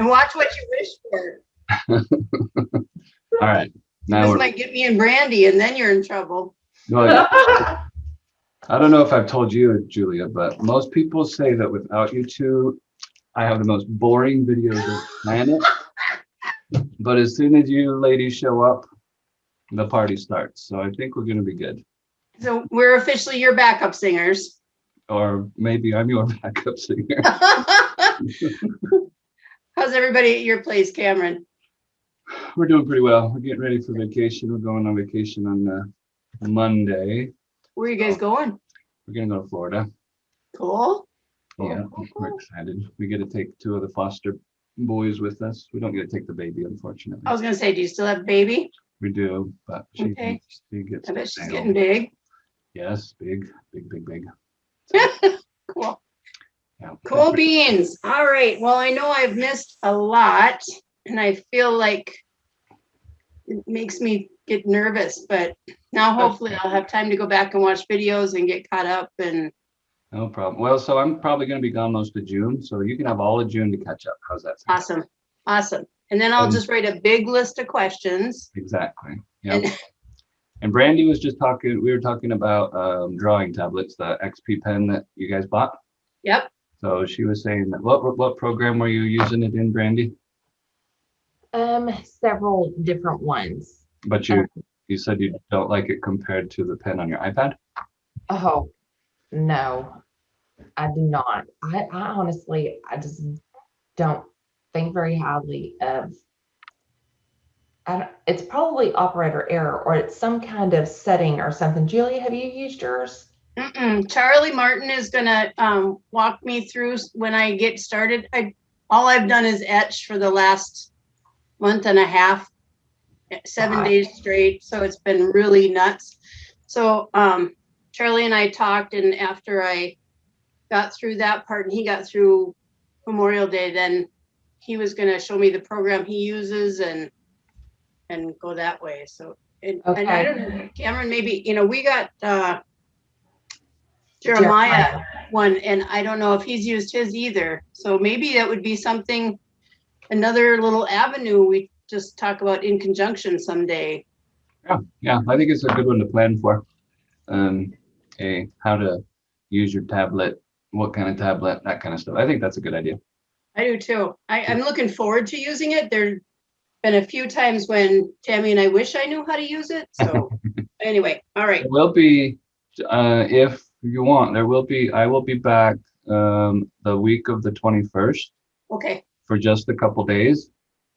And watch what you wish for. All right. Now This might get me in Brandy, and then you're in trouble. well, I don't know if I've told you, Julia, but most people say that without you two, I have the most boring videos on the planet. But as soon as you ladies show up, the party starts. So I think we're going to be good. So we're officially your backup singers. Or maybe I'm your backup singer. How's everybody at your place, Cameron? We're doing pretty well. We're getting ready for vacation. We're going on vacation on Monday. Where are you guys going? We're going to go to Florida. Cool. Yeah, we're excited. We get to take two of the foster boys with us. We don't get to take the baby, unfortunately. I was going to say, do you still have a baby? We do, but she gets. I bet she's getting big. Yes, big. Cool. Yeah. Cool beans. All right. Well, I know I've missed a lot, and I feel like it makes me get nervous, but now hopefully I'll have time to go back and watch videos and get caught up. And no problem. Well, so I'm probably going to be gone most of June, so you can have all of June to catch up. How's that sound? Awesome. And then I'll just write a big list of questions. Exactly. Yeah. And Brandy was just talking, we were talking about drawing tablets, the XP pen that you guys bought. Yep. So she was saying that what program were you using it in, Brandy? Several different ones. But you said you don't like it compared to the pen on your iPad? Oh, no, I do not. I honestly, I just don't think very highly of. It's probably operator error, or it's some kind of setting or something. Julia, have you used yours? Charlie Martin is gonna walk me through when I get started. All I've done is etch for the last month and a half, 7 days straight. So it's been really nuts. So Charlie and I talked, and after I got through that part and he got through Memorial Day, then he was gonna show me the program he uses and go that way. So and I don't know, Cameron, maybe we got Jeremiah one, and I don't know if he's used his either. So maybe that would be something, another little avenue we just talk about in conjunction someday. Yeah, I think it's a good one to plan for. How to use your tablet, what kind of tablet, that kind of stuff. I think that's a good idea. I do too. I'm looking forward to using it. There's been a few times when Tammy and I wish I knew how to use it. So anyway, all right. It will be, if you want, I will be back the week of the 21st. Okay. For just a couple days.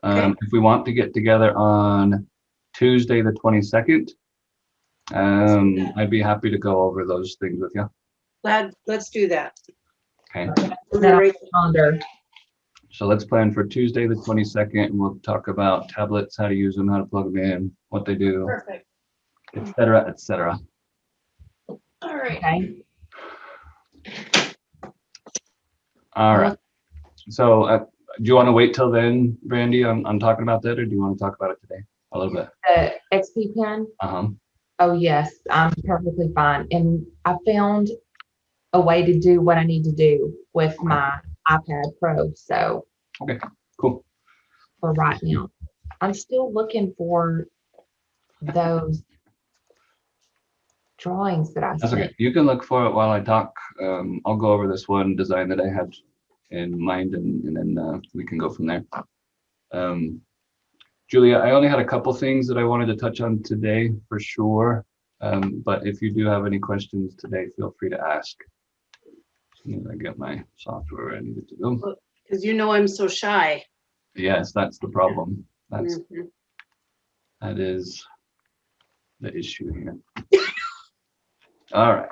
If we want to get together on Tuesday the 22nd, I'd be happy to go over those things with you. Let's do that. Okay. Calendar. So let's plan for Tuesday the 22nd, and we'll talk about tablets, how to use them, how to plug them in, what they do, Perfect. etc., etc. All right. Okay. All right. So do you want to wait till then, Brandy, on talking about that, or do you want to talk about it today a little bit? The XP pen? Oh, yes, I'm perfectly fine. And I found a way to do what I need to do with my iPad Pro. So, okay, cool. For right now, I'm still looking for those drawings that I That's sent. okay. You can look for it while I talk. I'll go over this one design that I had in mind, and then we can go from there. Julia, I only had a couple things that I wanted to touch on today for sure. But if you do have any questions today, feel free to ask. As soon as I get my software ready to go. Because I'm so shy. Yes, that's the problem. That is the issue here. All right.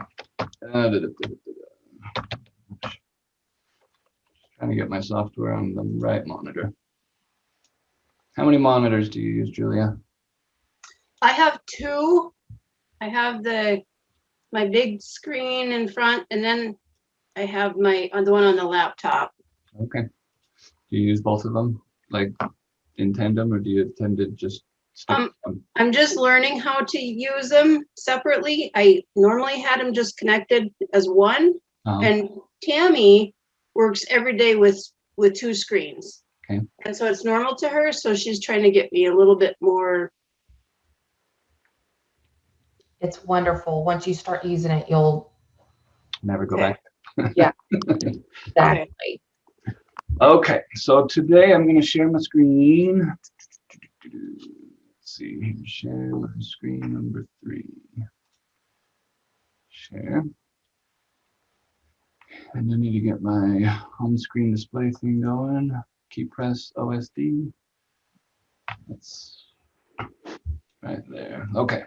Trying to get my software on the right monitor. How many monitors do you use, Julia? I have two. I have my big screen in front, and then I have the one on the laptop. Okay. Do you use both of them, like in tandem, or do you tend to just stick with them? I'm just learning how to use them separately. I normally had them just connected as one, and Tammy works every day with two screens. And so it's normal to her. So she's trying to get me a little bit more. It's wonderful. Once you start using it, you'll never go back. Yeah, exactly. Okay, so today I'm going to share my screen. Let's see, share my screen number 3. Share. And I need to get my home screen display thing going. Key press OSD. That's right there. Okay.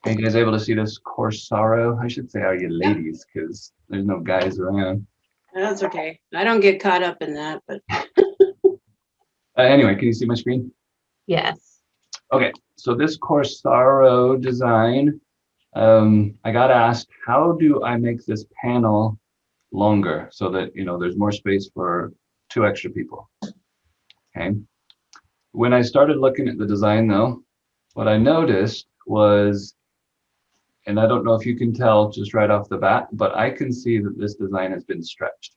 Are you guys able to see this Corsaro? I should say, are you ladies? Because there's no guys around. That's okay. I don't get caught up in that, but. Anyway, can you see my screen? Yes. Okay, so this Corsaro design, I got asked, how do I make this panel longer so that, there's more space for 2 extra people? Okay. When I started looking at the design though, what I noticed was, and I don't know if you can tell just right off the bat, but I can see that this design has been stretched.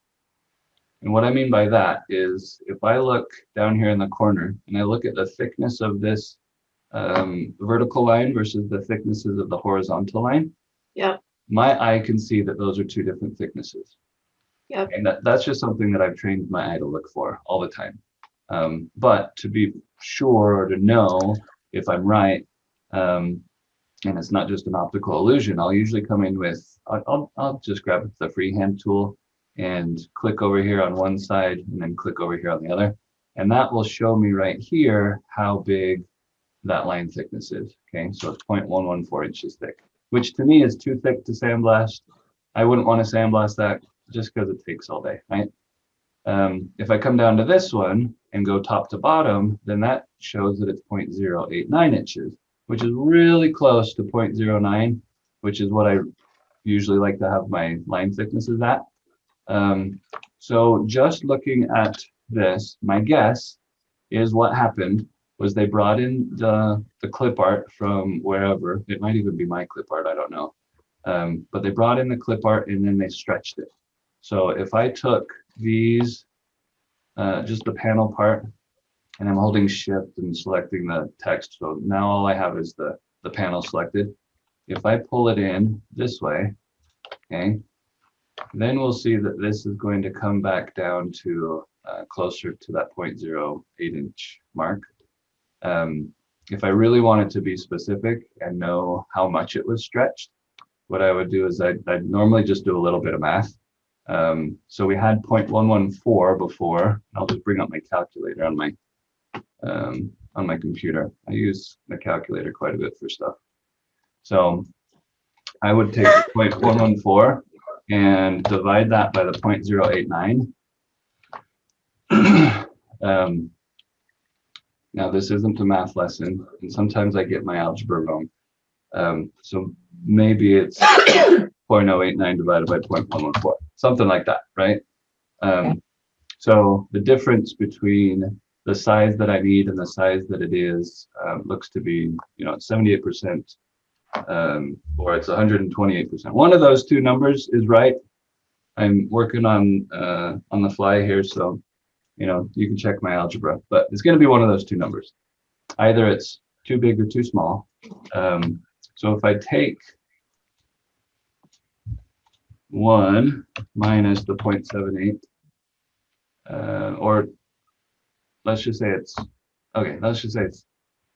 And what I mean by that is if I look down here in the corner and I look at the thickness of this vertical line versus the thicknesses of the horizontal line, Yep. my eye can see that those are 2 different thicknesses. Yep. And that's just something that I've trained my eye to look for all the time. But to be sure or to know if I'm right, and it's not just an optical illusion, I'll usually come in with, I'll just grab the freehand tool and click over here on one side and then click over here on the other. And that will show me right here how big that line thickness is. Okay, so it's 0.114 inches thick, which to me is too thick to sandblast. I wouldn't want to sandblast that just because it takes all day, right? If I come down to this one and go top to bottom, then that shows that it's 0.089 inches, which is really close to 0.09, which is what I usually like to have my line thicknesses at. So just looking at this, my guess is what happened was they brought in the clip art from wherever. It might even be my clip art, I don't know. But they brought in the clip art and then they stretched it. So if I took these, just the panel part, and I'm holding shift and selecting the text. So now all I have is the panel selected. If I pull it in this way, okay, then we'll see that this is going to come back down to closer to that 0.08 inch mark. If I really wanted to be specific and know how much it was stretched, what I would do is I'd normally just do a little bit of math. So we had 0.114 before. I'll just bring up my calculator on my computer. I use the calculator quite a bit for stuff. So I would take 0.114 and divide that by the 0.089. Now this isn't a math lesson, and sometimes I get my algebra wrong. So maybe it's 0.089 divided by 0.114, something like that, right? So the difference between the size that I need and the size that it is looks to be, 78%, or it's 128%. One of those 2 numbers is right. I'm working on the fly here, so you can check my algebra, but it's going to be one of those 2 numbers. Either it's too big or too small. So if I take 1 minus the 0.78, or let's just say it's, okay,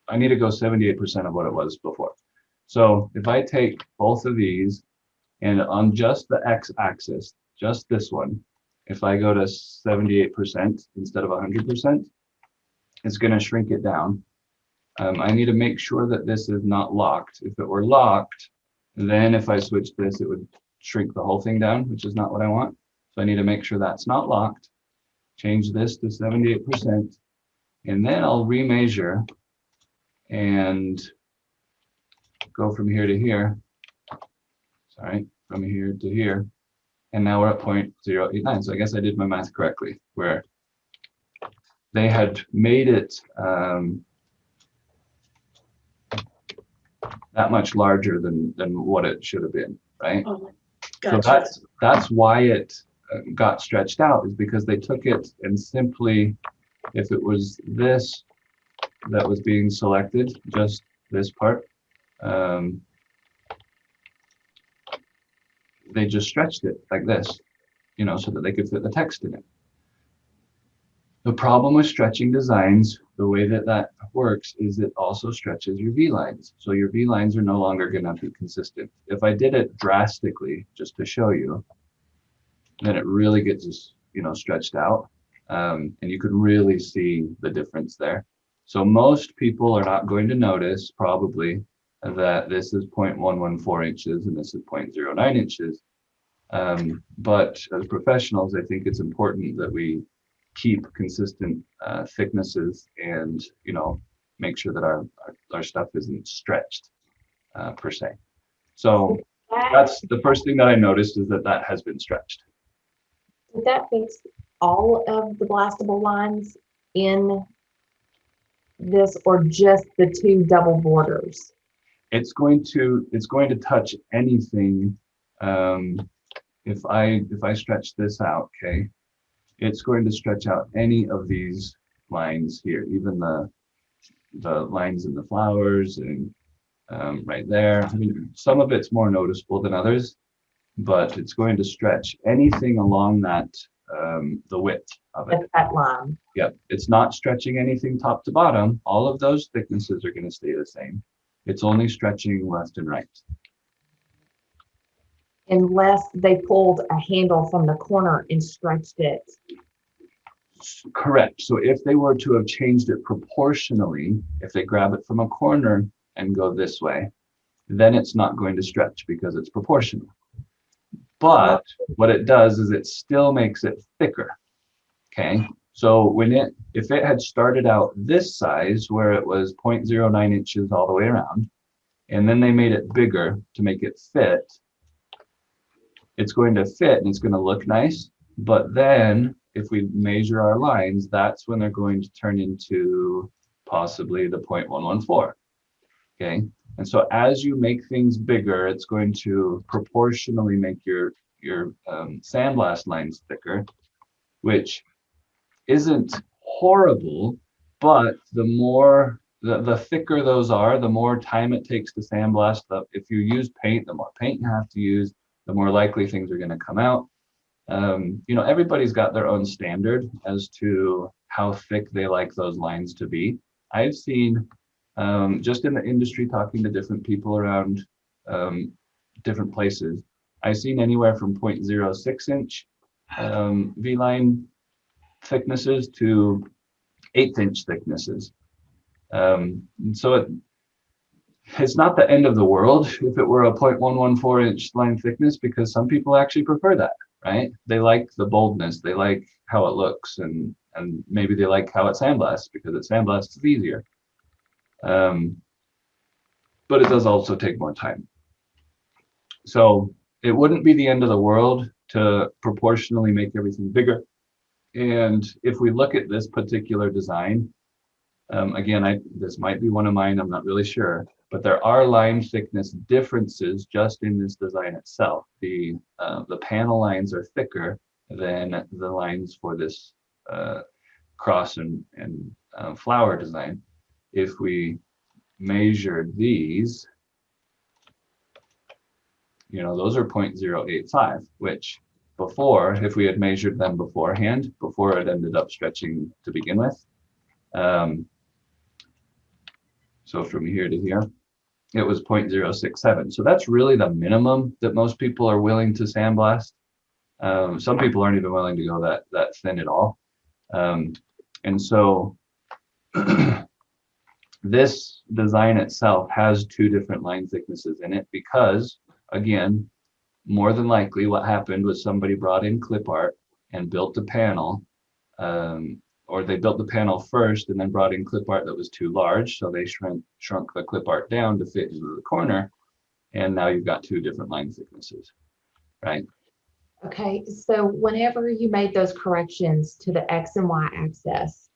I need to go 78% of what it was before. So if I take both of these and on just the x-axis, just this one, if I go to 78% instead of 100%, it's going to shrink it down. I need to make sure that this is not locked. If it were locked, then if I switch this, it would shrink the whole thing down, which is not what I want. So I need to make sure that's not locked. Change this to 78%, and then I'll remeasure and go from here to here. Sorry, from here to here. And now we're at 0.089. So I guess I did my math correctly, where they had made it that much larger than what it should have been, right? Oh, gotcha. So that's why it got stretched out is because they took it and simply, if it was this that was being selected, just this part, they just stretched it like this, you know, so that they could fit the text in it. The problem with stretching designs, the way that that works is it also stretches your V-lines. So your V-lines are no longer going to be consistent. If I did it drastically, just to show you, then it really gets, you know, stretched out. And you can really see the difference there. So most people are not going to notice probably that this is 0.114 inches and this is 0.09 inches. But as professionals, I think it's important that we keep consistent thicknesses and, you know, make sure that our stuff isn't stretched per se. So that's the first thing that I noticed, is that that has been stretched. Did that fix all of the blastable lines in this, or just the 2 double borders? It's going to touch anything. If I stretch this out, okay, it's going to stretch out any of these lines here, even the lines in the flowers and right there. I mean, some of it's more noticeable than others, but it's going to stretch anything along that the width of it. That line. Yep, it's not stretching anything top to bottom. All of those thicknesses are going to stay the same. It's only stretching left and right. Unless they pulled a handle from the corner and stretched it. Correct. So if they were to have changed it proportionally, if they grab it from a corner and go this way, then it's not going to stretch because it's proportional. But what it does is it still makes it thicker. Okay. So if it had started out this size where it was 0.09 inches all the way around, and then they made it bigger to make it fit, it's going to fit and it's going to look nice. But then if we measure our lines, that's when they're going to turn into possibly the 0.114. Okay. And so as you make things bigger, it's going to proportionally make your sandblast lines thicker, which isn't horrible, but the thicker those are, the more time it takes to sandblast. If you use paint, the more paint you have to use, the more likely things are going to come out. You know, everybody's got their own standard as to how thick they like those lines to be. I've seen, just in the industry, talking to different people around different places, I've seen anywhere from 0.06 inch V-line thicknesses to 1/8 inch thicknesses. So it's not the end of the world if it were a 0.114 inch line thickness, because some people actually prefer that, right? They like the boldness, they like how it looks, and maybe they like how it sandblasts because it sandblasts easier. But it does also take more time. So it wouldn't be the end of the world to proportionally make everything bigger. And if we look at this particular design, again, this might be one of mine, I'm not really sure, but there are line thickness differences just in this design itself. The panel lines are thicker than the lines for this cross and flower design. If we measured these, you know, those are 0.085, which before, if we had measured them beforehand, before it ended up stretching to begin with, so from here to here, it was 0.067. So that's really the minimum that most people are willing to sandblast. Some people aren't even willing to go that thin at all. And so this design itself has 2 different line thicknesses in it because, again, more than likely what happened was somebody brought in clip art and built a panel, or they built the panel first and then brought in clip art that was too large, so they shrunk the clip art down to fit into the corner, and now you've got 2 different line thicknesses, right? Okay, so whenever you made those corrections to the X and Y axis,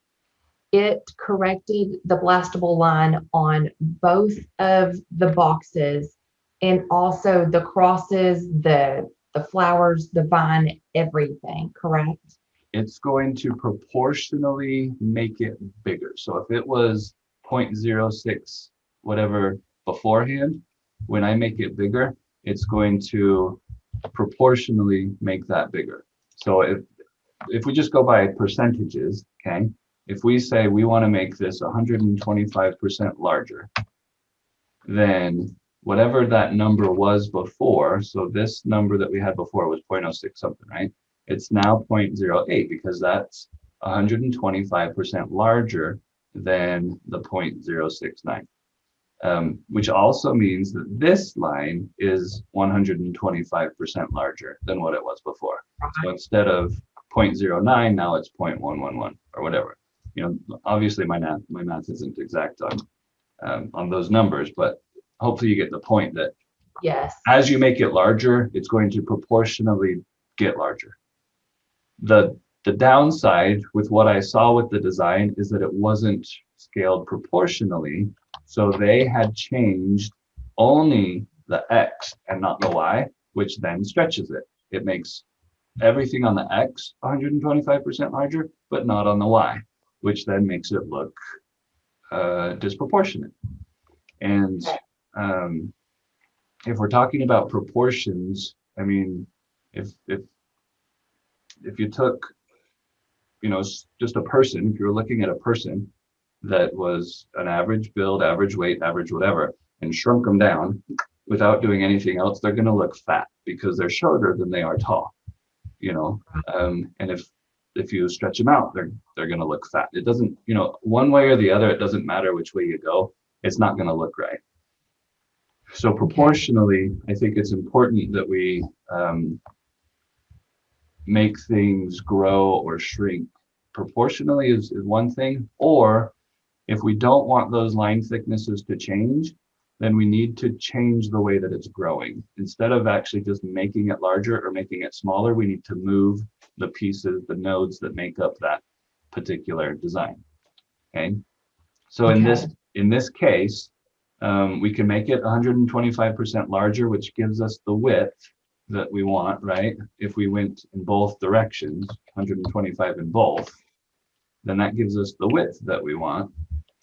it corrected the blastable line on both of the boxes and also the crosses, the the flowers, the vine, everything, correct? It's going to proportionally make it bigger. So if it was 0.06 whatever beforehand, when I make it bigger, it's going to proportionally make that bigger. So if we just go by percentages, okay, if we say we want to make this 125% larger, then whatever that number was before, so this number that we had before was 0.06 something, right? It's now 0.08 because that's 125% larger than the 0.069. Which also means that this line is 125% larger than what it was before. So instead of 0.09, now it's 0.111 or whatever. Obviously my math isn't exact on those numbers, but hopefully you get the point that Yes. as you make it larger, it's going to proportionally get larger. The downside with what I saw with the design is that it wasn't scaled proportionally. So they had changed only the X and not the Y, which then stretches it. It makes everything on the X 125% larger, but not on the Y, which then makes it look disproportionate. And if we're talking about proportions, I mean, if you took, just a person, if you were looking at a person that was an average build, average weight, average whatever, and shrunk them down without doing anything else, they're going to look fat because they're shorter than they are tall, and if you stretch them out, they're going to look fat. It doesn't, one way or the other, it doesn't matter which way you go, it's not going to look right. So proportionally, I think it's important that we make things grow or shrink. Proportionally is one thing, or if we don't want those line thicknesses to change, then we need to change the way that it's growing. Instead of actually just making it larger or making it smaller, we need to move the pieces, the nodes that make up that particular design. Okay. So in this case, we can make it 125% larger, which gives us the width that we want, right? If we went in both directions, 125 in both, then that gives us the width that we want,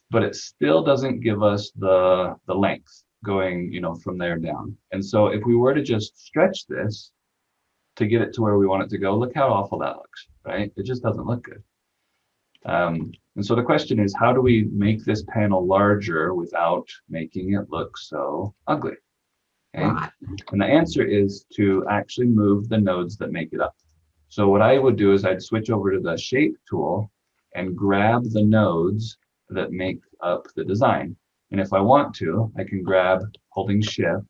but it still doesn't give us the length going, from there down. And so if we were to just stretch this to get it to where we want it to go, look how awful that looks, right? It just doesn't look good. And so the question is, how do we make this panel larger without making it look so ugly? Okay? Right. And the answer is to actually move the nodes that make it up. So what I would do is I'd switch over to the shape tool and grab the nodes that make up the design. And if I want to, I can grab, holding shift,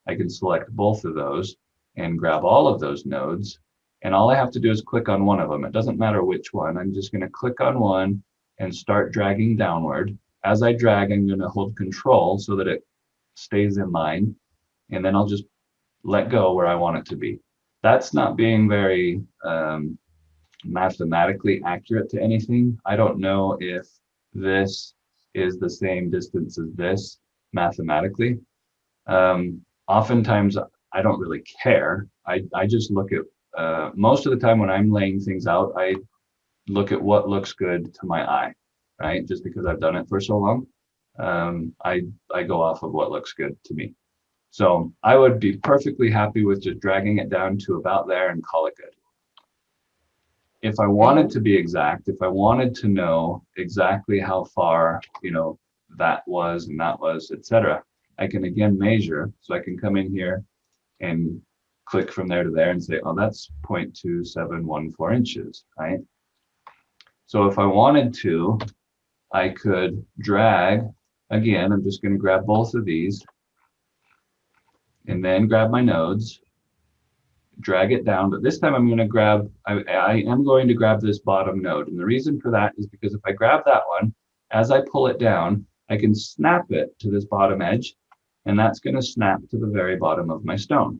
I can select both of those and grab all of those nodes. And all I have to do is click on one of them. It doesn't matter which one. I'm just going to click on one and start dragging downward. As I drag, I'm going to hold control so that it stays in line. And then I'll just let go where I want it to be. That's not being very mathematically accurate to anything. I don't know if this is the same distance as this mathematically. Oftentimes, I don't really care. I just look at, most of the time when I'm laying things out, I look at what looks good to my eye, right? Just because I've done it for so long, I go off of what looks good to me. So I would be perfectly happy with just dragging it down to about there and call it good. If I wanted to be exact, if I wanted to know exactly how far, that was and that was, etc., I can again measure. So I can come in here and click from there to there and say, oh, that's 0.2714 inches, right? So if I wanted to, I could drag, again, I'm just going to grab both of these and then grab my nodes, drag it down, but this time I'm going to grab, I am going to grab this bottom node. And the reason for that is because if I grab that one, as I pull it down, I can snap it to this bottom edge, and that's going to snap to the very bottom of my stone.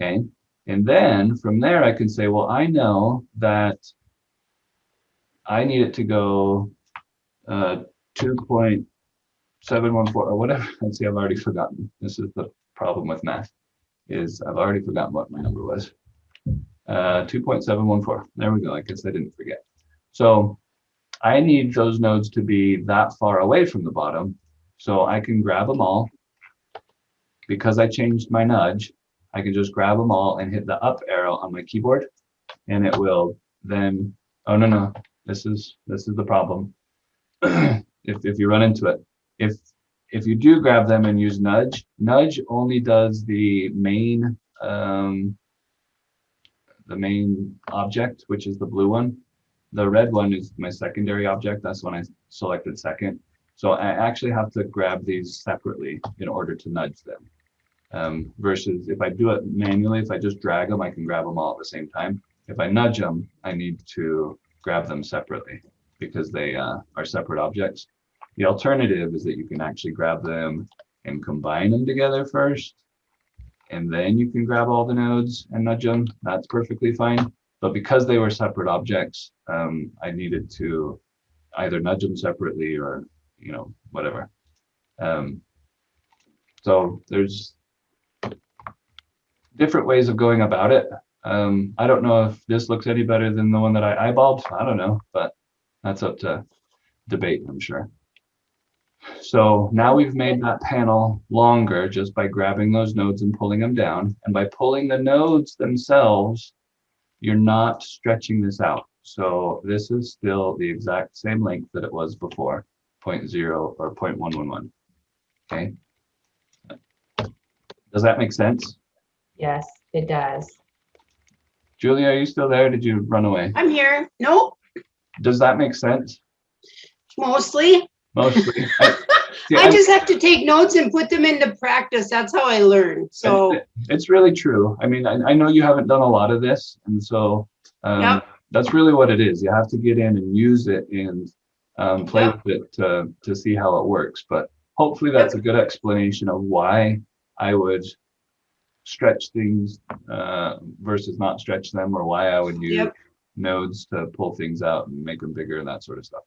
Okay. And then from there, I can say, well, I know that I need it to go 2.714 or whatever. Let's see, I've already forgotten. This is the problem with math, is I've already forgotten what my number was. 2.714. There we go. I guess I didn't forget. So I need those nodes to be that far away from the bottom, so I can grab them all. Because I changed my nudge, I can just grab them all and hit the up arrow on my keyboard, and it will then, oh no, this is the problem. if you run into it. If you do grab them and use nudge only does the main object, which is the blue one. The red one is my secondary object. That's when I selected second. So I actually have to grab these separately in order to nudge them. Versus if I do it manually, if I just drag them, I can grab them all at the same time. If I nudge them, I need to grab them separately because they are separate objects. The alternative is that you can actually grab them and combine them together first, and then you can grab all the nodes and nudge them. That's perfectly fine. But because they were separate objects, I needed to either nudge them separately or, whatever. So there's different ways of going about it. I don't know if this looks any better than the one that I eyeballed. I don't know, but that's up to debate, I'm sure. So now we've made that panel longer just by grabbing those nodes and pulling them down. And by pulling the nodes themselves, you're not stretching this out. So this is still the exact same length that it was before, 0.0 or 0.111. Okay. Does that make sense? Yes, it does. Julia, are you still there? Did you run away? I'm here. Nope. Does that make sense? Mostly. Mostly. I just have to take notes and put them into practice. That's how I learn. So it's really true. I mean, I know you haven't done a lot of this, and so that's really what it is. You have to get in and use it and play with it to see how it works. But hopefully that's a good explanation of why I would stretch things versus not stretch them, or why I would use nodes to pull things out and make them bigger and that sort of stuff.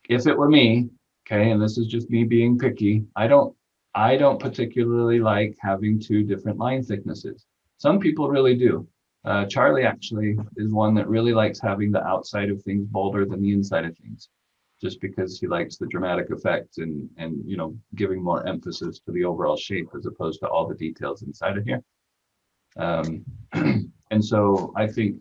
If it were me, okay, and this is just me being picky, I don't particularly like having two different line thicknesses. Some people really do. Charlie actually is one that really likes having the outside of things bolder than the inside of things, just because he likes the dramatic effect and giving more emphasis to the overall shape as opposed to all the details inside of here. And so I think,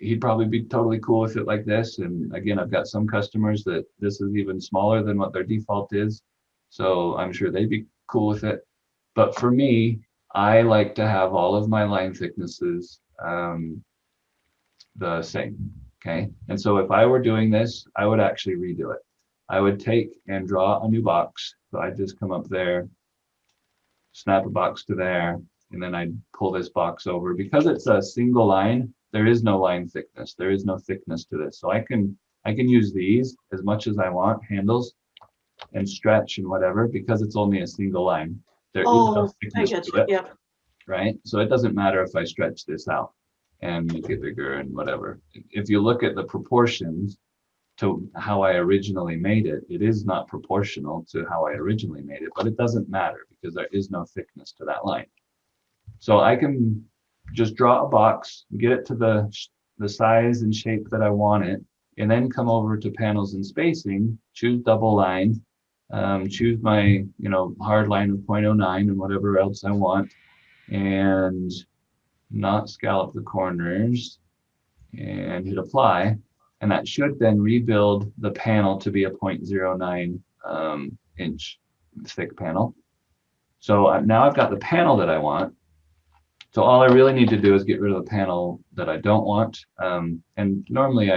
he'd probably be totally cool with it like this. And again, I've got some customers that this is even smaller than what their default is. So I'm sure they'd be cool with it. But for me, I like to have all of my line thicknesses the same. Okay. And so if I were doing this, I would actually redo it. I would take and draw a new box. So I'd just come up there, snap a box to there, and then I'd pull this box over. Because it's a single line, there is no line thickness. There is no thickness to this. So I can use these as much as I want, handles, and stretch and whatever, because it's only a single line. There is no thickness to it, right? So it doesn't matter if I stretch this out and make it bigger and whatever. If you look at the proportions to how I originally made it, it is not proportional to how I originally made it, but it doesn't matter because there is no thickness to that line. So I can just draw a box, get it to the size and shape that I want it, and then come over to panels and spacing, choose double line, choose my hard line of 0.09 and whatever else I want, and not scallop the corners, and hit apply. And that should then rebuild the panel to be a 0.09 inch thick panel. So now I've got the panel that I want. So all I really need to do is get rid of the panel that I don't want. And normally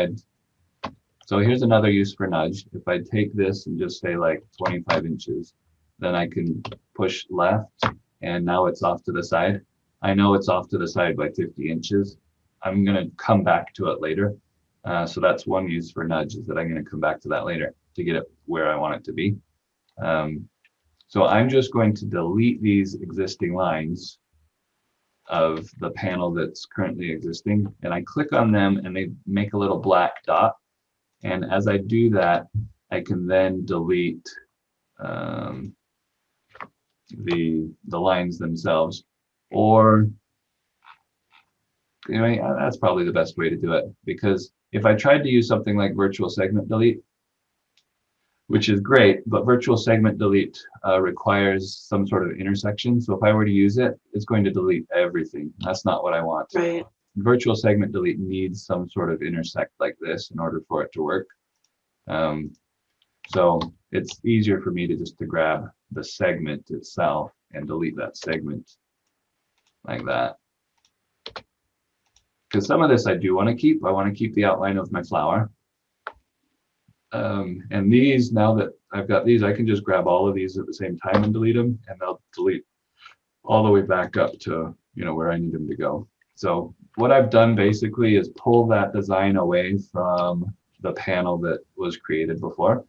so here's another use for nudge. If I take this and just say like 25 inches, then I can push left, and now it's off to the side. I know it's off to the side by 50 inches. I'm gonna come back to it later. So that's one use for nudge, is that I'm gonna come back to that later to get it where I want it to be. So I'm just going to delete these existing lines of the panel that's currently existing, and I click on them and they make a little black dot. And as I do that, I can then delete the lines themselves, or anyway, that's probably the best way to do it, because if I tried to use something like virtual segment delete, which is great, but virtual segment delete requires some sort of intersection. So if I were to use it, it's going to delete everything. That's not what I want. Right. Virtual segment delete needs some sort of intersect like this in order for it to work. So it's easier for me to grab the segment itself and delete that segment like that. Because some of this I do want to keep. I want to keep the outline of my flower. And these, now that I've got these, I can just grab all of these at the same time and delete them, and they'll delete all the way back up to, you know, where I need them to go. So what I've done basically is pull that design away from the panel that was created before.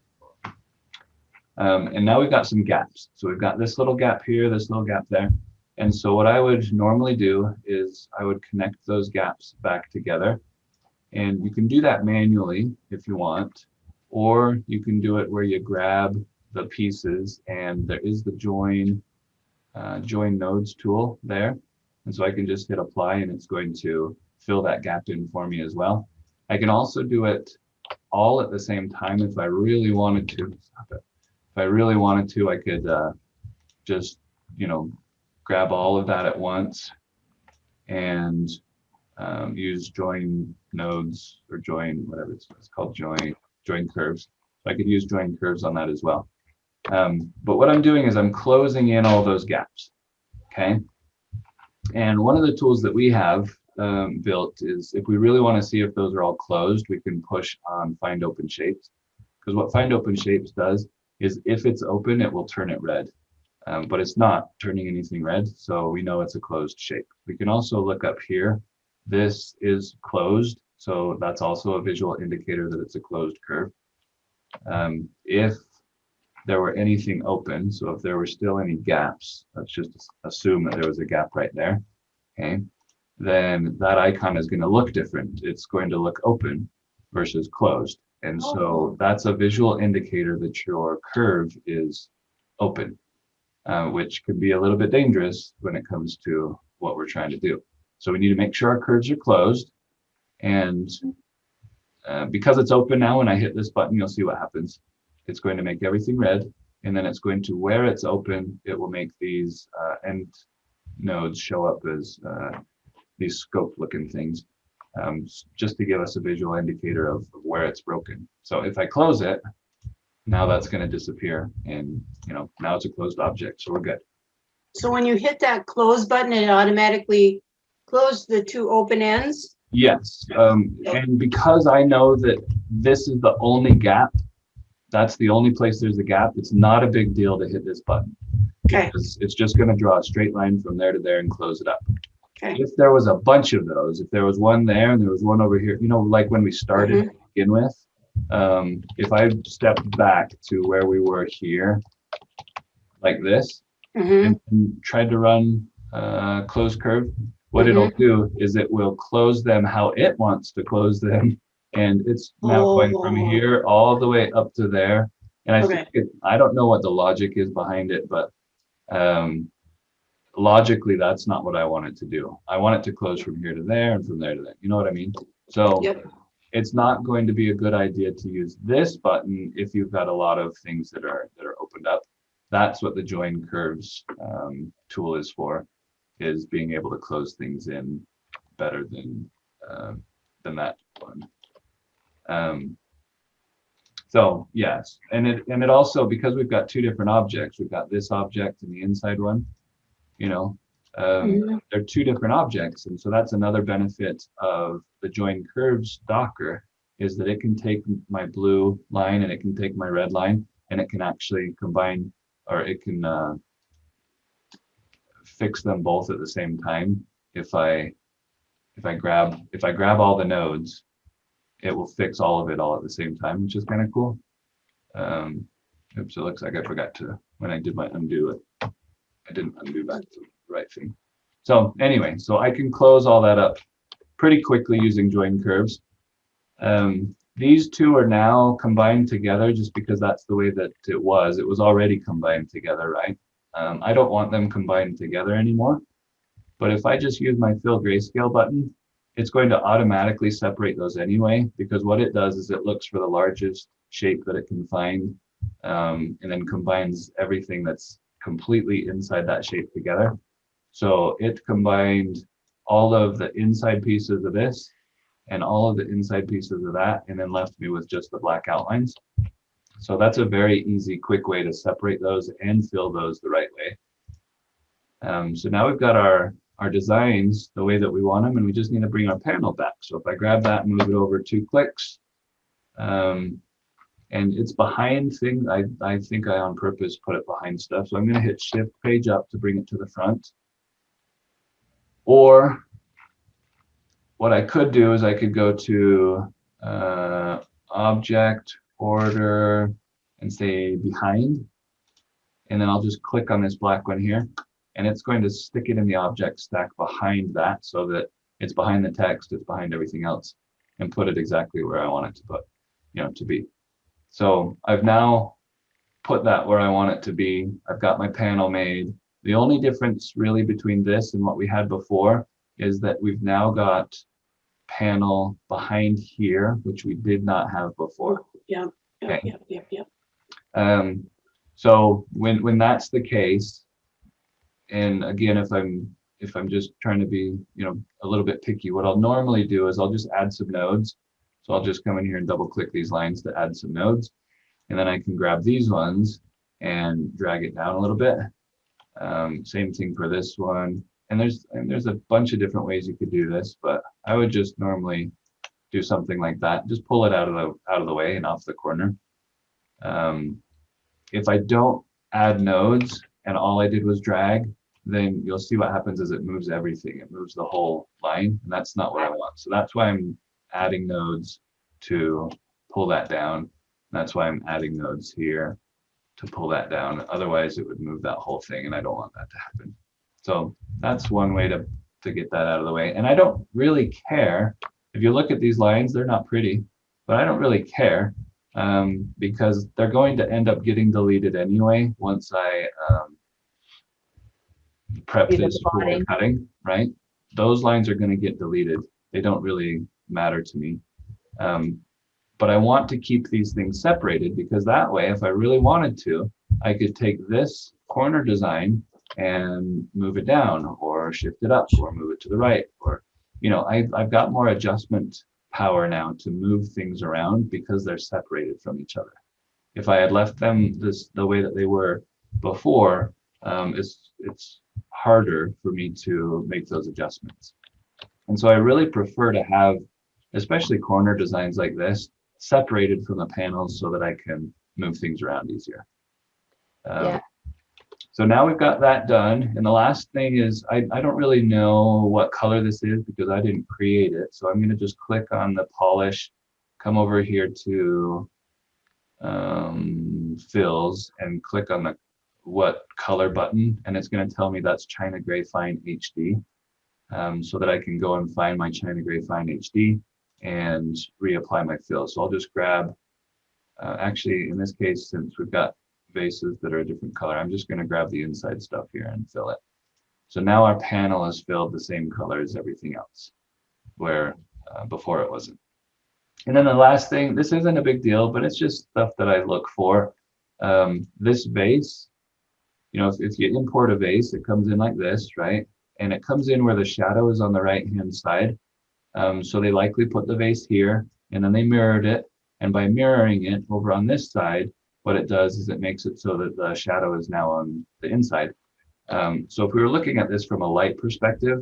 And now we've got some gaps. So we've got this little gap here, this little gap there. And so what I would normally do is I would connect those gaps back together. And you can do that manually if you want, or you can do it where you grab the pieces, and there is the join nodes tool there. And so I can just hit apply, and it's going to fill that gap in for me as well. I can also do it all at the same time if I really wanted to. If I really wanted to, I could just, you know, grab all of that at once and use join nodes, or join, whatever it's called, join curves. So I could use join curves on that as well. But what I'm doing is I'm closing in all those gaps, okay? And one of the tools that we have built is, if we really want to see if those are all closed, we can push on find open shapes. Because what find open shapes does is, if it's open, it will turn it red. But it's not turning anything red, so we know it's a closed shape. We can also look up here. This is closed, so that's also a visual indicator that it's a closed curve. If there were anything open, so if there were still any gaps, let's just assume that there was a gap right there, okay, then that icon is going to look different. It's going to look open versus closed. And so that's a visual indicator that your curve is open, which can be a little bit dangerous when it comes to what we're trying to do. So we need to make sure our curves are closed. And because it's open now, when I hit this button, you'll see what happens. It's going to make everything red, and then it's going to, where it's open, it will make these end nodes show up as these scope looking things, just to give us a visual indicator of where it's broken. So if I close it, now that's going to disappear, and you know, now it's a closed object, so we're good. So when you hit that close button, it automatically closed the two open ends? Yes, and because I know that this is the only gap, that's the only place there's a gap, it's not a big deal to hit this button. Okay. Because it's just going to draw a straight line from there to there and close it up. Okay. If there was a bunch of those, if there was one there and there was one over here, you know, like when we started to begin with, if I stepped back to where we were here, like this, and tried to run closed curve, what it'll do is it will close them how it wants to close them. And it's now going from here all the way up to there. And I think I don't know what the logic is behind it, but logically, that's not what I want it to do. I want it to close from here to there and from there to there. You know what I mean? So it's not going to be a good idea to use this button if you've got a lot of things that are opened up. That's what the join curves tool is for, is being able to close things in better than that one. So yes, and it also, because we've got two different objects, we've got this object and the inside one, you know, they're two different objects. And so that's another benefit of the join curves Docker, is that it can take my blue line and it can take my red line, and it can actually combine, or it can fix them both at the same time. If I grab all the nodes, it will fix all of it all at the same time, which is kind of cool. Oops, it looks like I forgot to, when I did my undo it, I didn't undo back to the right thing. So anyway, so I can close all that up pretty quickly using join curves. These two are now combined together just because that's the way that it was. It was already combined together, right? I don't want them combined together anymore. But if I just use my fill grayscale button, it's going to automatically separate those anyway, because what it does is it looks for the largest shape that it can find, and then combines everything that's completely inside that shape together. So it combined all of the inside pieces of this and all of the inside pieces of that, and then left me with just the black outlines. So that's a very easy, quick way to separate those and fill those the right way. So now we've got our designs the way that we want them, and we just need to bring our panel back. So if I grab that and move it over 2 clicks, and it's behind things, I think I on purpose put it behind stuff. So I'm going to hit Shift Page Up to bring it to the front. Or what I could do is I could go to Object, Order, and say Behind. And then I'll just click on this black one here, and it's going to stick it in the object stack behind that, so that it's behind the text, it's behind everything else, and put it exactly where I want it to put, to be. So I've now put that where I want it to be. I've got my panel made. The only difference really between this and what we had before is that we've now got panel behind here, which we did not have before. Yeah. Okay. Yep. So when that's the case, and again, if I'm just trying to be, a little bit picky, what I'll normally do is I'll just add some nodes. So I'll just come in here and double click these lines to add some nodes. And then I can grab these ones and drag it down a little bit. Same thing for this one. And there's a bunch of different ways you could do this, but I would just normally do something like that. Just pull it out of the way and off the corner. If I don't add nodes and all I did was drag, then you'll see what happens is it moves everything. It moves the whole line, and that's not what I want. So that's why I'm adding nodes to pull that down. That's why I'm adding nodes here to pull that down. Otherwise, it would move that whole thing, and I don't want that to happen. So that's one way to get that out of the way. And I don't really care. If you look at these lines, they're not pretty, but I don't really care. Because they're going to end up getting deleted anyway once I prep this for cutting, right? Those lines are going to get deleted. They don't really matter to me. But I want to keep these things separated, because that way, if I really wanted to, I could take this corner design and move it down or shift it up or move it to the right, or, I've got more adjustment power now to move things around because they're separated from each other. If I had left them the way that they were before, it's harder for me to make those adjustments. And so I really prefer to have, especially corner designs like this, separated from the panels so that I can move things around easier. Yeah. So now we've got that done. And the last thing is, I don't really know what color this is because I didn't create it. So I'm going to just click on the polish, come over here to fills, and click on the what color button. And it's going to tell me that's China Gray Fine HD, so that I can go and find my China Gray Fine HD and reapply my fill. So I'll just grab, actually in this case, since we've got vases that are a different color, I'm just going to grab the inside stuff here and fill it. So now our panel is filled the same color as everything else, where before it wasn't. And then the last thing, this isn't a big deal, but it's just stuff that I look for. This vase, if you import a vase, it comes in like this, right? And it comes in where the shadow is on the right-hand side. So they likely put the vase here, and then they mirrored it. And by mirroring it over on this side, what it does is it makes it so that the shadow is now on the inside. So if we were looking at this from a light perspective,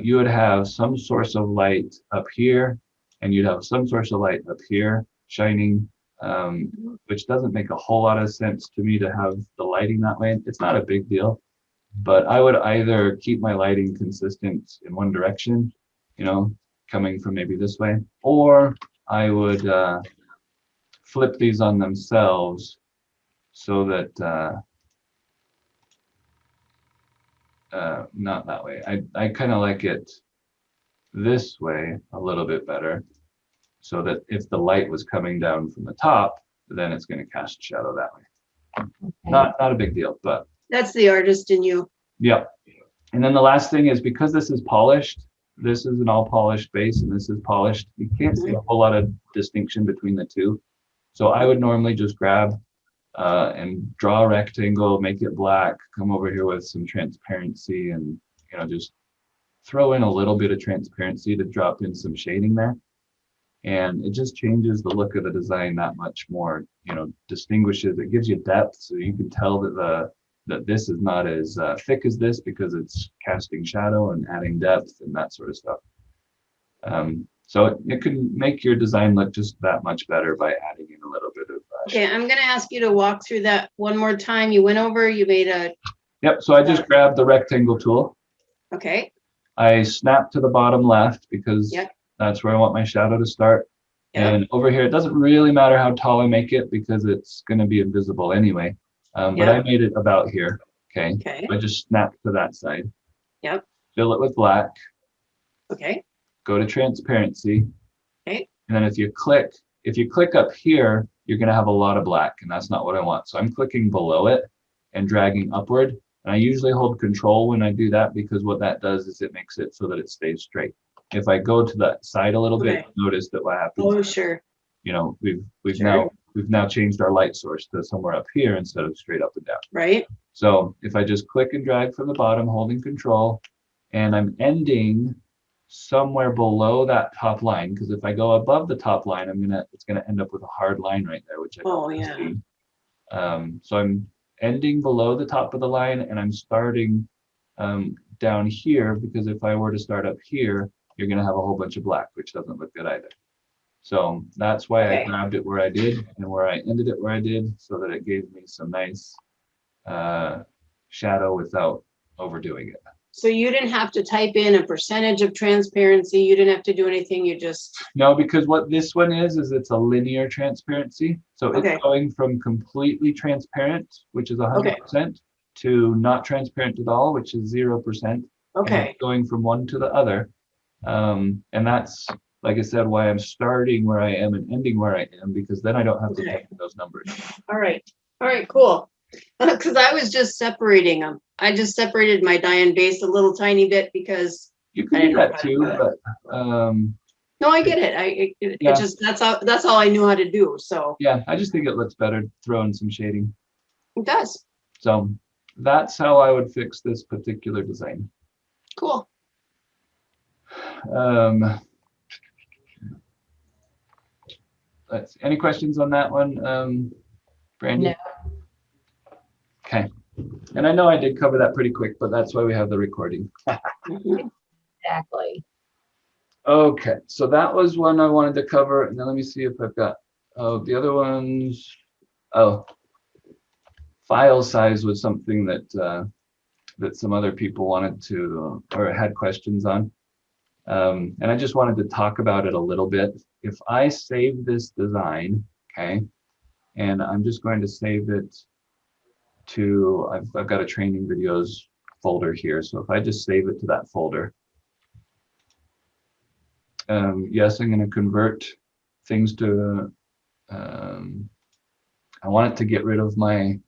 you would have some source of light up here, and you'd have some source of light up here shining, which doesn't make a whole lot of sense to me to have the lighting that way. It's not a big deal, but I would either keep my lighting consistent in one direction, coming from maybe this way, or I would flip these on themselves so that not that way. I kind of like it this way a little bit better, so that if the light was coming down from the top, then it's going to cast a shadow that way. Okay. Not a big deal, but that's the artist in you. Yep. And then the last thing is, because this is polished, this is an all polished base and this is polished. You can't see a whole lot of distinction between the two. So I would normally just grab and draw a rectangle, make it black, come over here with some transparency and, just throw in a little bit of transparency to drop in some shading there. And it just changes the look of the design that much more, distinguishes, it gives you depth. So you can tell that this is not as thick as this because it's casting shadow and adding depth and that sort of stuff. So it can make your design look just that much better by adding in a little bit of okay, I'm going to ask you to walk through that one more time. You went over, you made a... Yep, so I just grabbed the rectangle tool. Okay. I snap to the bottom left because that's where I want my shadow to start. Yep. And over here, it doesn't really matter how tall I make it because it's going to be invisible anyway. But I made it about here. Okay. I just snapped to that side. Yep. Fill it with black. Okay. Go to transparency. Okay. And then if you click up here, you're going to have a lot of black, and that's not what I want. So I'm clicking below it and dragging upward. And I usually hold control when I do that because what that does is it makes it so that it stays straight. If I go to the side a little bit, notice that what happens. Oh, sure. We've now changed our light source to somewhere up here instead of straight up and down. Right. So if I just click and drag from the bottom, holding control, and I'm ending somewhere below that top line, because if I go above the top line, it's gonna end up with a hard line right there, which I don't want to see. So I'm ending below the top of the line, and I'm starting down here, because if I were to start up here, you're gonna have a whole bunch of black, which doesn't look good either. So that's why I grabbed it where I did and where I ended it where I did, so that it gave me some nice shadow without overdoing it. So you didn't have to type in a percentage of transparency. You didn't have to do anything. You just... No, because what this one is it's a linear transparency. So it's going from completely transparent, which is 100%, to not transparent at all, which is 0%. Okay. And it's going from one to the other. And that's, like I said, why I'm starting where I am and ending where I am, because then I don't have to type in those numbers. All right, cool. Because I was just separating them. I just separated my die base a little tiny bit because you can do that too, but no, I get it. It just that's all I knew how to do. So yeah, I just think it looks better throwing some shading. It does. So that's how I would fix this particular design. Cool. Let's see. Any questions on that one, Brandy? No. Okay. And I know I did cover that pretty quick, but that's why we have the recording. Exactly. Okay, so that was one I wanted to cover, and then let me see if I've got the other ones. File size was something that that some other people wanted to or had questions on, and I just wanted to talk about it a little bit. If I save this design, okay, and I'm just going to save it to, I've got a training videos folder here, so if I just save it to that folder. Yes, I'm going to convert things to, I want it to get rid of my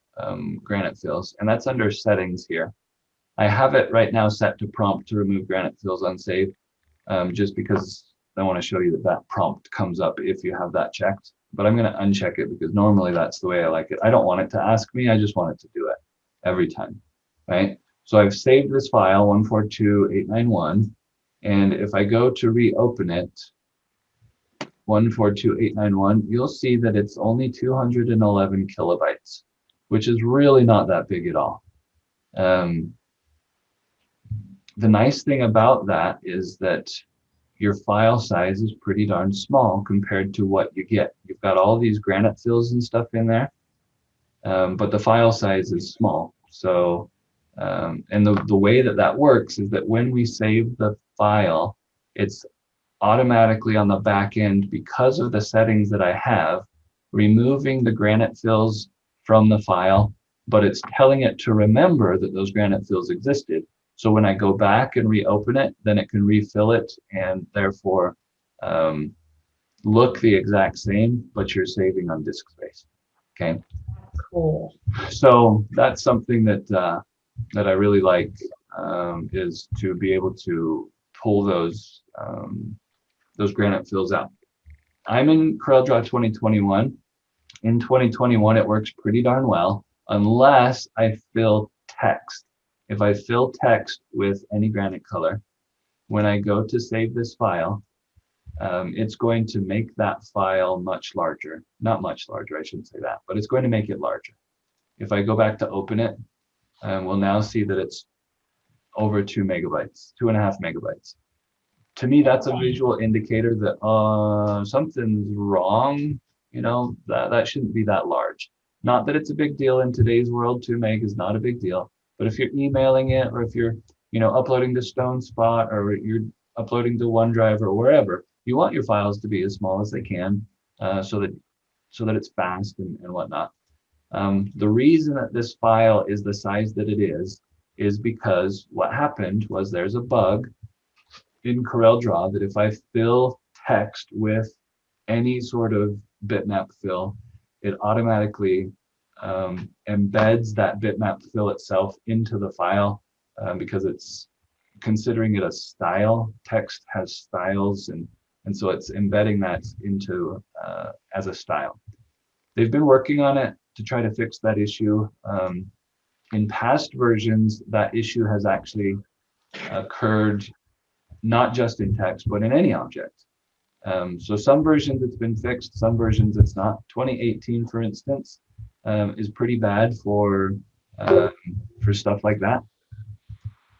granite fills, and that's under settings here. I have it right now set to prompt to remove granite fills unsaved, just because I want to show you that that prompt comes up if you have that checked. But I'm going to uncheck it because normally that's the way I like it. I don't want it to ask me, I just want it to do it every time, right? So I've saved this file 142891. And if I go to reopen it, 142891, you'll see that it's only 211 kilobytes, which is really not that big at all. The nice thing about that is that your file size is pretty darn small compared to what you get. You've got all these granite fills and stuff in there, but the file size is small. So, and the way that that works is that when we save the file, it's automatically on the back end, because of the settings that I have, removing the granite fills from the file, but it's telling it to remember that those granite fills existed. So when I go back and reopen it, then it can refill it and therefore look the exact same, but you're saving on disk space. Okay. Cool. So that's something that that I really like, is to be able to pull those granite fills out. I'm in CorelDRAW 2021. In 2021, it works pretty darn well, unless I fill text. If I fill text with any granite color, when I go to save this file, it's going to make that file much larger. Not much larger, I shouldn't say that, but it's going to make it larger. If I go back to open it, we'll now see that it's over 2 megabytes, 2.5 megabytes. To me, that's a visual indicator that something's wrong. You know, that shouldn't be that large. Not that it's a big deal in today's world. 2 meg is not a big deal. But if you're emailing it, or if you're, you know, uploading to Stone Spot, or you're uploading to OneDrive or wherever, you want your files to be as small as they can, so that it's fast and whatnot. The reason that this file is the size that it is because what happened was there's a bug in CorelDRAW that if I fill text with any sort of bitmap fill, it automatically embeds that bitmap fill itself into the file, because it's considering it a style. Text has styles, and so it's embedding that into as a style. They've been working on it to try to fix that issue. In past versions, that issue has actually occurred not just in text, but in any object. So some versions it's been fixed, some versions it's not. 2018, for instance, is pretty bad for stuff like that.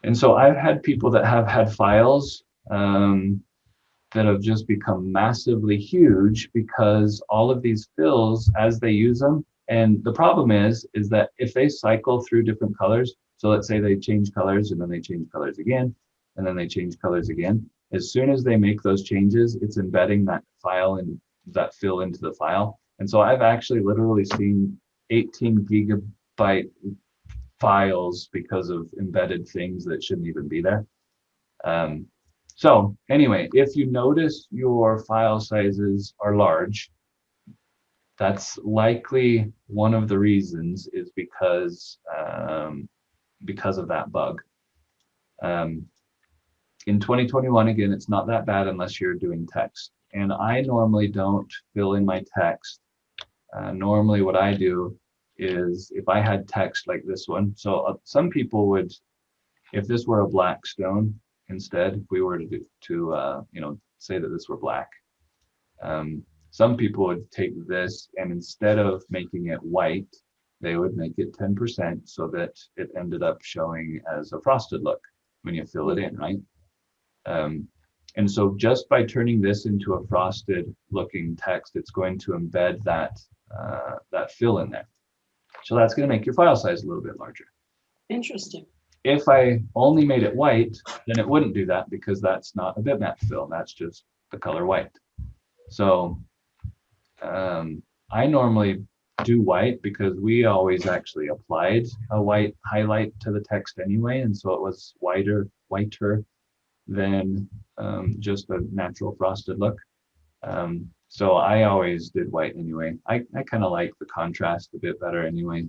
And so I've had people that have had files that have just become massively huge because all of these fills, as they use them, and the problem is that if they cycle through different colors, so let's say they change colors and then they change colors again, and then they change colors again, as soon as they make those changes, it's embedding that file and that fill into the file. And so I've actually literally seen 18 gigabyte files because of embedded things that shouldn't even be there. So anyway, if you notice your file sizes are large, that's likely one of the reasons is because of that bug. In 2021, again, it's not that bad unless you're doing text. And I normally don't fill in my text. Normally what I do is if I had text like this one, so some people would, if this were a black stone, instead, if we were to you know, say that this were black, some people would take this and instead of making it white, they would make it 10% so that it ended up showing as a frosted look when you fill it in, right? And so just by turning this into a frosted looking text, it's going to embed that fill in there. So that's going to make your file size a little bit larger. Interesting. If I only made it white, then it wouldn't do that because that's not a bitmap fill. That's just the color white. So I normally do white because we always actually applied a white highlight to the text anyway. And so it was whiter than just a natural frosted look. So I always did white anyway. I kind of like the contrast a bit better anyway.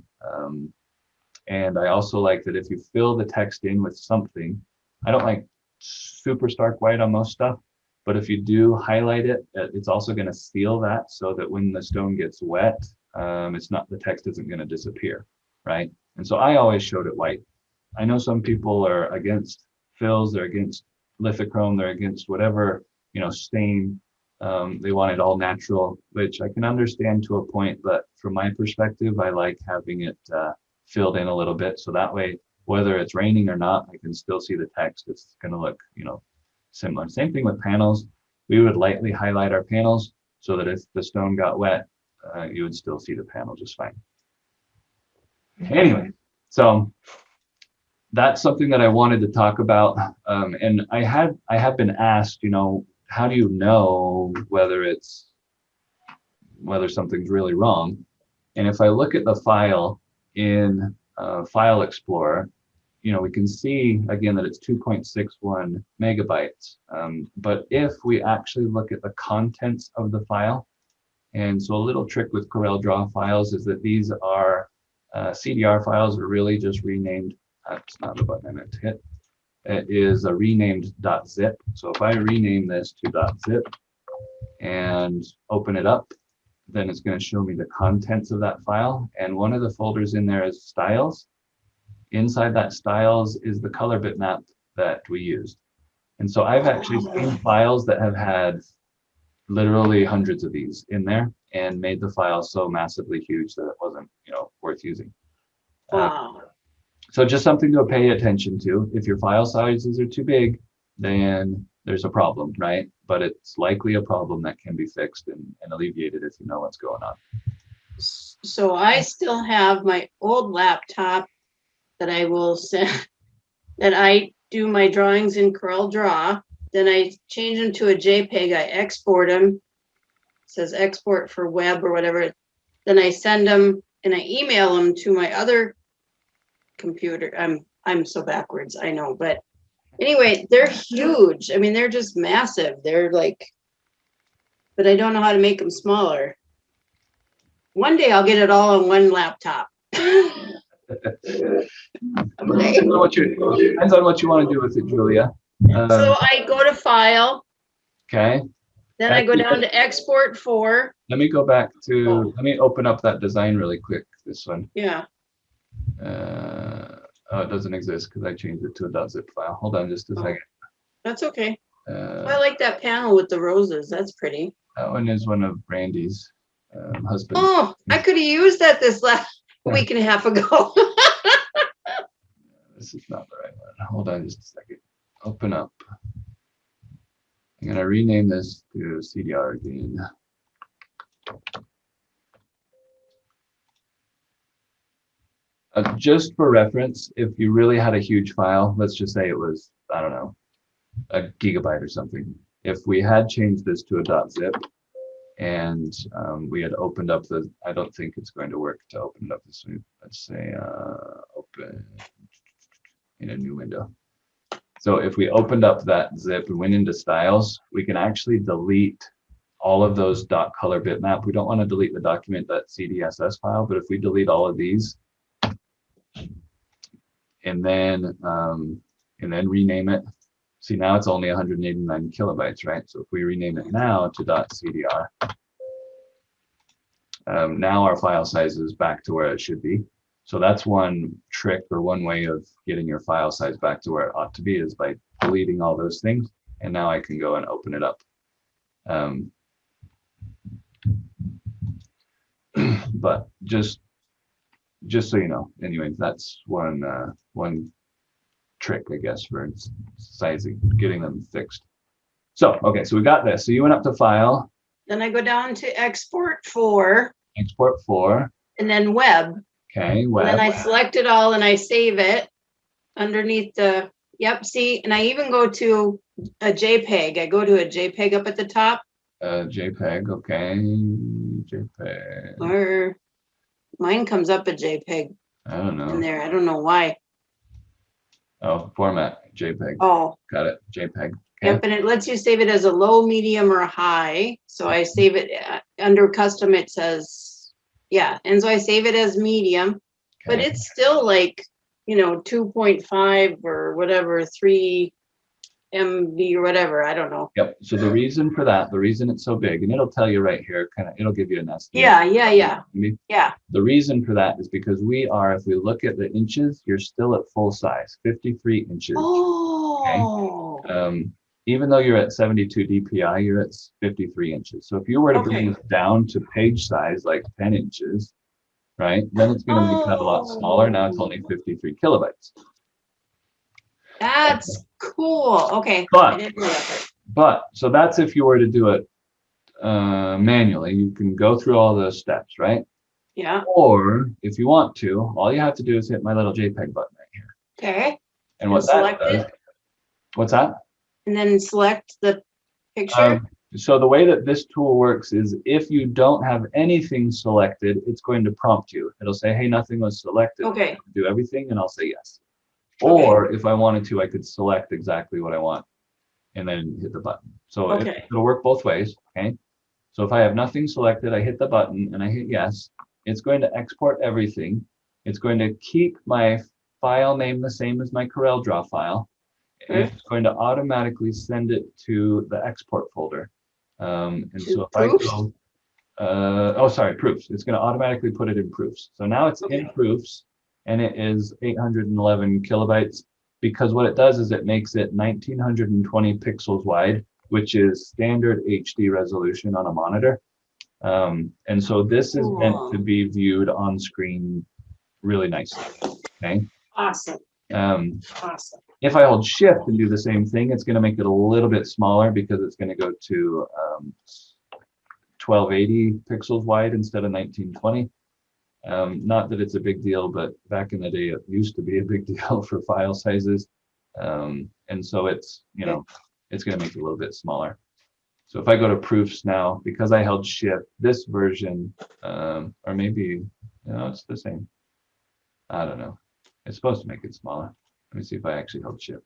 And I also like that if you fill the text in with something, I don't like super stark white on most stuff, but if you do highlight it, it's also going to seal that so that when the stone gets wet, the text isn't going to disappear, right? And so I always showed it white. I know some people are against fills, they're against lithochrome, they're against whatever, you know, stain. They want it all natural, which I can understand to a point, but from my perspective, I like having it filled in a little bit. So that way, whether it's raining or not, I can still see the text. It's going to look, you know, similar. Same thing with panels. We would lightly highlight our panels so that if the stone got wet, you would still see the panel just fine. Anyway, so that's something that I wanted to talk about. And I have been asked, you know, how do you know whether something's really wrong? And if I look at the file in File Explorer, you know, we can see again that it's 2.61 megabytes. But if we actually look at the contents of the file, and so a little trick with CorelDRAW files is that these are CDR files are really just renamed. That's not the button I meant to hit. is a renamed .zip. So if I rename this to .zip and open it up, then it's going to show me the contents of that file. And one of the folders in there is styles. Inside that styles is the color bitmap that we used. And so I've actually seen files that have had literally hundreds of these in there and made the file so massively huge that it wasn't, worth using. Wow. So just something to pay attention to. If your file sizes are too big, then there's a problem, right? But it's likely a problem that can be fixed and alleviated if you know what's going on. So I still have my old laptop that I will send, that I do my drawings in CorelDRAW. Then I change them to a JPEG. I export them. It says export for web or whatever. Then I send them and I email them to my other computer. I'm so backwards, I know, but anyway, they're huge. I mean, they're just massive. They're like, but I don't know how to make them smaller. One day I'll get it all on one laptop. Depends on what you want to do with it, Julia. So I go to file. Okay. Then I go down to export for. Let me go back to, let me open up that design really quick, this one. Yeah. Oh, it doesn't exist because I changed it to a .zip file. Hold on just a second. That's okay. I like that panel with the roses. That's pretty. That one is one of Brandy's husbands. Oh, I could have used that this last week and a half ago. This is not the right one. Hold on just a second. Open up. I'm going to rename this to CDR again. Just for reference, if you really had a huge file, let's just say it was, I don't know, a gigabyte or something. If we had changed this to a .zip and we had opened up the, I don't think it's going to work to open it up this way. Let's say open in a new window. So if we opened up that zip and went into styles, we can actually delete all of those .color bitmap. We don't want to delete the document.cdss file, but if we delete all of these and then rename it, see now it's only 189 kilobytes, right? So if we rename it now to .cdr, now our file size is back to where it should be. So that's one trick or one way of getting your file size back to where it ought to be, is by deleting all those things. And now I can go and open it up. But just so you know, anyway, that's one trick, I guess, for sizing, getting them fixed. So, okay, so we got this. So you went up to file. Then I go down to export for. Export for. And then web. Okay, web. And then I select it all and I save it underneath the, yep, see, and I even go to a JPEG. I go to a JPEG up at the top. JPEG, okay, JPEG. Or mine comes up a JPEG. I don't know. In there, I don't know why. Oh, format, JPEG. Oh. Got it, JPEG. Okay. Yep, and it lets you save it as a low, medium, or high. So I save it under custom, it says, yeah, and so I save it as medium, okay. But it's still like, 2.5 or whatever, 3 MB or whatever, I don't know. Yep, so the reason for that, the reason it's so big, and it'll tell you right here, it'll give you an estimate. Yeah. The reason for that is because if we look at the inches, you're still at full size, 53 inches. Oh. Okay? Even though you're at 72 DPI, you're at 53 inches. So if you were to bring this down to page size, like 10 inches, right, then it's going to make that a lot smaller. Now it's only 53 kilobytes. That's cool. Okay. But so that's if you were to do it manually. You can go through all those steps, right? Yeah. Or if you want to, all you have to do is hit my little JPEG button right here. Okay. And what that does, what's that? And then select the picture. So the way that this tool works is if you don't have anything selected, it's going to prompt you. It'll say, hey, nothing was selected. Okay. Do everything, and I'll say yes. Okay. Or if I wanted to, I could select exactly what I want and then hit the button. So it'll work both ways, okay? So if I have nothing selected, I hit the button and I hit yes. It's going to export everything. It's going to keep my file name the same as my CorelDRAW file. it's going to automatically send it to the export folder. And To so if proofs? I go, oh, sorry, proofs. It's going to automatically put it in proofs. So now it's in proofs, and it is 811 kilobytes, because what it does is it makes it 1920 pixels wide, which is standard HD resolution on a monitor. And so this is meant to be viewed on screen really nicely. Okay. Awesome. Awesome. If I hold shift and do the same thing, it's going to make it a little bit smaller, because it's going to go to 1280 pixels wide instead of 1920. Not that it's a big deal, but back in the day, it used to be a big deal for file sizes. And so it's, it's going to make it a little bit smaller. So if I go to proofs now, because I held shift, this version, or maybe, it's the same. I don't know. It's supposed to make it smaller. Let me see if I actually held shift.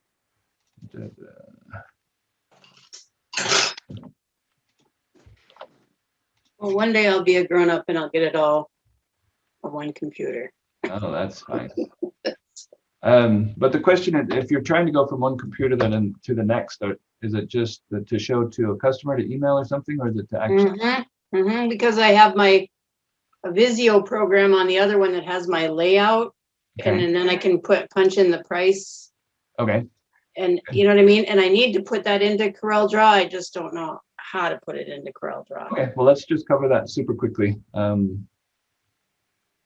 Well, one day I'll be a grown up and I'll get it all on one computer. Oh, that's fine. But the question is, if you're trying to go from one computer then to the next, is it just to show to a customer to email or something, or is it to actually? Because I have my Visio program on the other one that has my layout, and then I can punch in the price. Okay. And you know what I mean? And I need to put that into CorelDRAW. I just don't know how to put it into CorelDRAW. Okay, well, let's just cover that super quickly.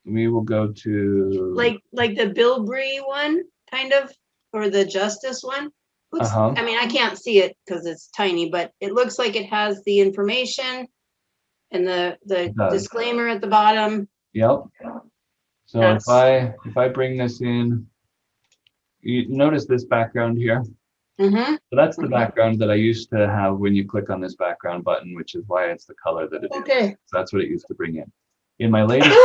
We will go to like the Bill Bree one, kind of, or the Justice one. I mean, I can't see it because it's tiny, but it looks like it has the information and the disclaimer at the bottom. Yep. So if I bring this in, you notice this background here. So that's the background that I used to have when you click on this background button, which is why it's the color that it is. So that's what it used to bring in. In my latest,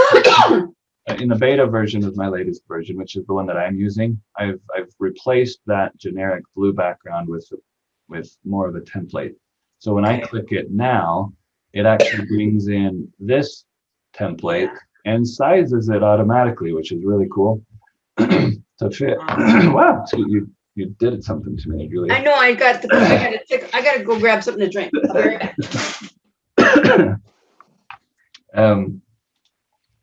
in the beta version of my latest version, which is the one that I'm using, I've replaced that generic blue background with more of a template. So when I click it now, it actually brings in this template and sizes it automatically, which is really cool to fit. Wow, so you did something to me, Julia. I know. I got to go grab something to drink. I'll be right back.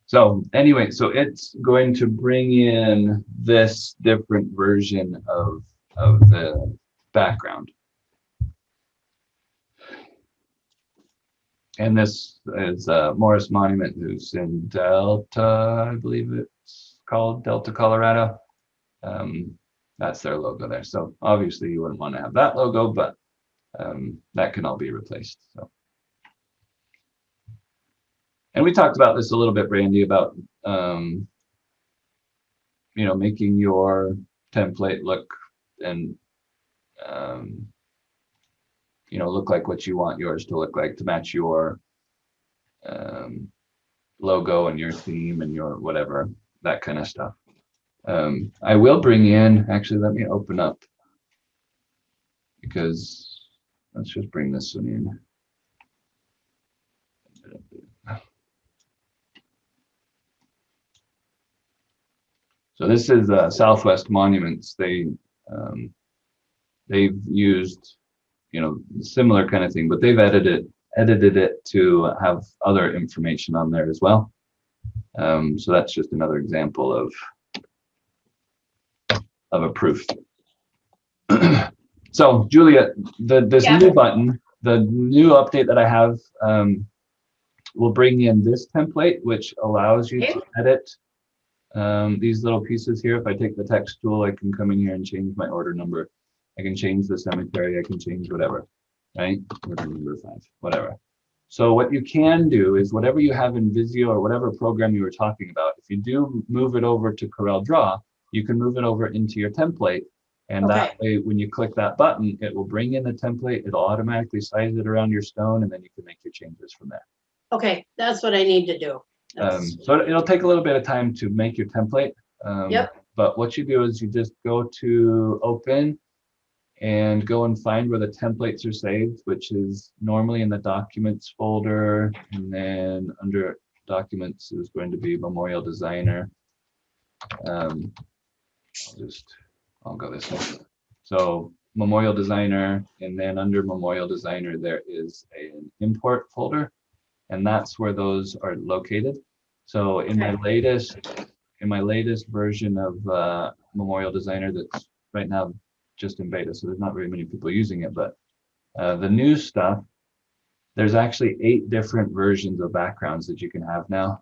So anyway, so it's going to bring in this different version of the background. And this is Morris Monument, who's in Delta, I believe it's called, Delta, Colorado. That's their logo there. So obviously you wouldn't want to have that logo, but that can all be replaced. So. And we talked about this a little bit, Randy, about making your template look and look like what you want yours to look like, to match your logo and your theme and your whatever, that kind of stuff. I will bring in, actually, let me open up, because let's just bring this one in. So this is Southwest Monuments. They've used, similar kind of thing, but they've edited it to have other information on there as well. So that's just another example of a proof. So Julia, this new button, the new update that I have, will bring in this template, which allows you to edit these little pieces here. If I take the text tool, I can come in here and change my order number. I can change the cemetery. I can change whatever, right? Order number 5, whatever. So what you can do is whatever you have in Visio or whatever program you were talking about, if you do move it over to CorelDRAW, you can move it over into your template. And that way, when you click that button, it will bring in the template. It'll automatically size it around your stone, and then you can make your changes from there. Okay, that's what I need to do. So it'll take a little bit of time to make your template. But what you do is you just go to Open and go and find where the templates are saved, which is normally in the Documents folder, and then under Documents is going to be MemorialDESIGNER. I'll go this way. So Memorial Designer, and then under Memorial Designer, there is an import folder, and that's where those are located. So in my latest version of Memorial Designer, that's right now just in beta, so there's not very many people using it, but the new stuff, there's actually 8 different versions of backgrounds that you can have now.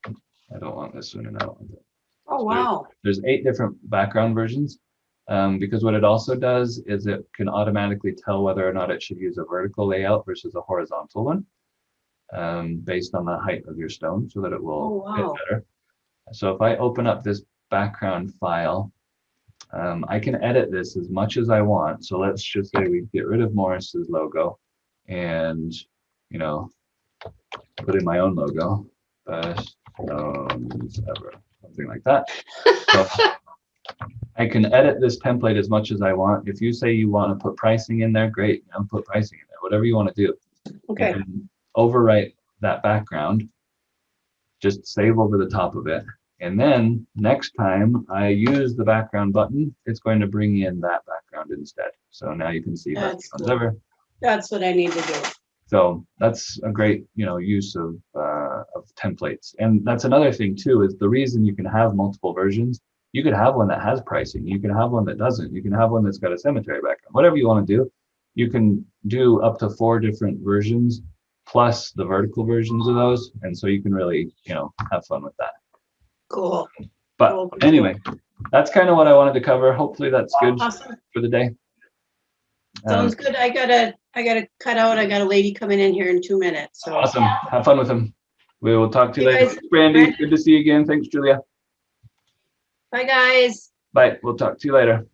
I don't want this one, and I don't want that. Oh, wow. There's 8 different background versions, because what it also does is it can automatically tell whether or not it should use a vertical layout versus a horizontal one, based on the height of your stone, so that it will fit better. So if I open up this background file, I can edit this as much as I want. So let's just say we get rid of Morris's logo and, you know, put in my own logo, best stones ever, something like that. So I can edit this template as much as I want. If you say you want to put pricing in there, great, put pricing in there, whatever you want to do. Okay. And overwrite that background, just save over the top of it. And then next time I use the background button, it's going to bring in that background instead. So now you can see best stones ever. That's what I need to do. So that's a great, use of templates. And that's another thing too, is the reason you can have multiple versions. You could have one that has pricing. You can have one that doesn't. You can have one that's got a cemetery background. Whatever you want to do, you can do up to 4 different versions plus the vertical versions of those. And so you can really, have fun with that. Cool. But anyway, that's kind of what I wanted to cover. Hopefully that's good for the day. Sounds good. I gotta cut out. I got a lady coming in here in 2 minutes. So awesome. Have fun with them. We will talk to you later. Guys, Brandy, good to see you again. Thanks, Julia. Bye, guys. Bye. We'll talk to you later.